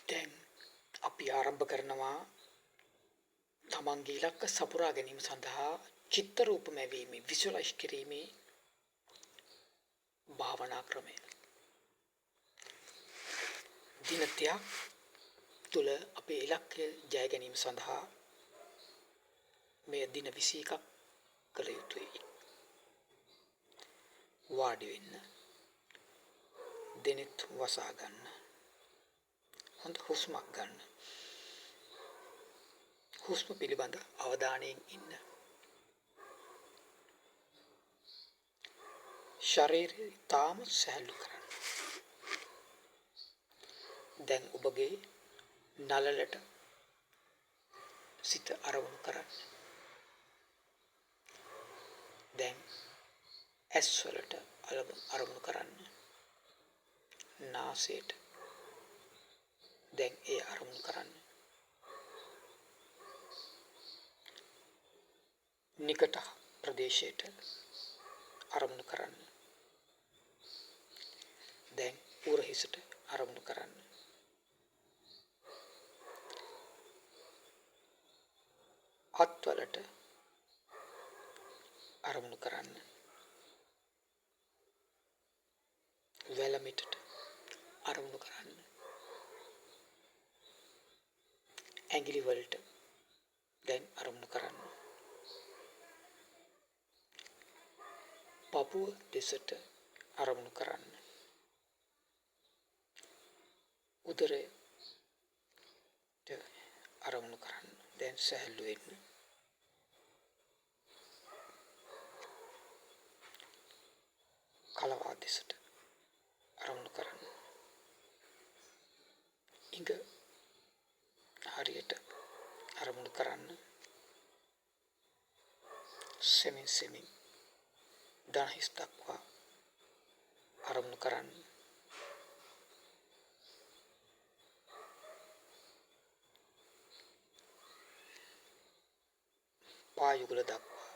දැන් අපි ආරම්භ කරනවා තමන්ගේ ඉලක්ක සපුරා ගැනීම සඳහා චිත්ත රූප මැවීමේ විසුවලයිස් කිරීමේ භාවනා ක්‍රමය. දින 30ක් තුළ අපේ ඉලක්කය ජය ගැනීම සඳහා මේ දින 21ක් කළ යුතුයි. වාඩි වෙන්න. දෙනෙත් වසා ගන්න. හොඳ හුස්මක් ගන්න. හුස්ම පිළිබඳ අවධානයෙන් ඉන්න. ශරීරය තාම සැහැල්ලු කරන්න. දැන් ඔබගේ නළලට සිත අරමුණු කරන්න. දැන් ඇස් වලට අරමුණු කරන්න. නාසයට දැන් ඒ අරමුණු කරන්න. නිකට ප්‍රදේශයට අරමුණු කරන්න. දැන් උරහිසට අරමුණු කරන්න. අත්වලට අරමුණු කරන්න. වැලමිටට අරමුණු කරන්න. ඇඟිලි වලට දැන් අරමුණු කරන්න. පපුව දෙසට අරමුණු කරන්න. උදරයට අරමුණු කරන්න. දැන් සැහැල්ලු වෙන්න. කලවා දෙසට අරමුණු කරන්න. ඉඟ හරියට අරමුණු කරන්න. සෙමින් දණහිස් දක්වා අරමුණු කරන්න. පායුගල දක්වා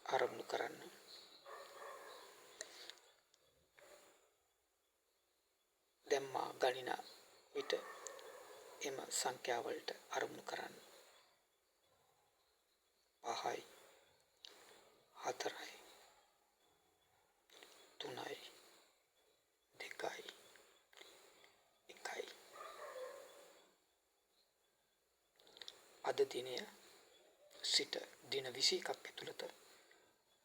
අරමුණු කරන්න. දැන් මා ගණින විට එම සංඛ්‍යාවලට අරමුණු කරන්න. 5යි 4යි 3යි 2යි 1යි. අද දිනය සිට දින 21ක් ඇතුළත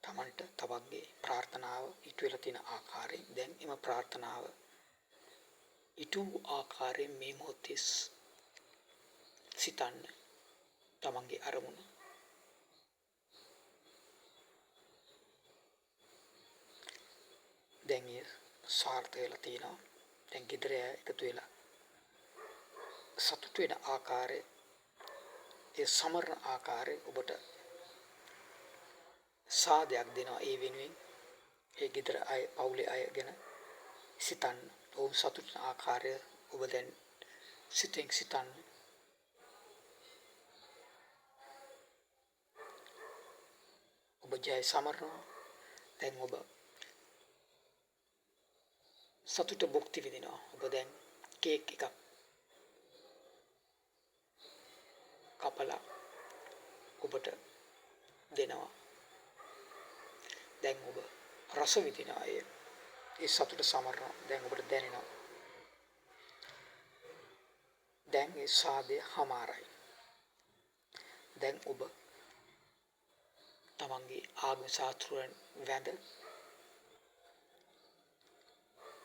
තමන්ට තවගේ ප්‍රාර්ථනාව ඉටු වෙලා තියෙන ආකාරයෙන් දැන් එම ප්‍රාර්ථනාව ඉටු ආකාරයෙන් මේ මොහොතේ සිතන්න. තමන්ගේ අරමුණ දැන් සාර්ථක වෙලා තියෙනවා. දැන් ගෙදර එකතු වෙලා සතුට වෙන ආකාරය, ඒ සමරන ආකාරය ඔබට සාදයක් දෙනවා. ඒ වෙනුවෙන් ඒ ගෙදර අය, පවුලේ අය ගැන සිතන්න. ඔවුන් සතුට වෙන ආකාරය ඔබ දැන් සිතෙන් සිතන්න. ඔබ ජය සමරනවා. දැන් ඔබ සතුට භුක්ති විඳිනවා. ඔබ දැන් කේක් එකක් කපලා ඔබට දෙනවා. දැන් ඔබ රස විඳිනවා. ඒ සතුට සමරනවා. දැන් ඔබට දැනෙනවා. දැන් ඒ සාදය හමාරයි. දැන් ඔබ තමන්ගේ ආගම ශාස්ත්‍රයෙන් වැඳ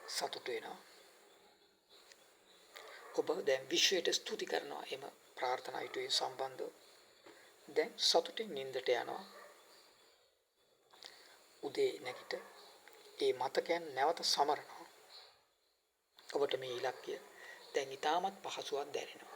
සතුට වෙනවා. ඔබ දැන් විශ්වයට ස්තුති කරනවා. එම ප්‍රාර්ථනා ඊටුවේ සම්බන්ධව දැන් සතුටින් නිින්දට යනවා. උදේ නැගිට ඒ මතකයන් නැවත සමරනවා. ඔබට මේ ඉලක්කය දැන් ඉතාමත් පහසුවක් දැනෙනවා.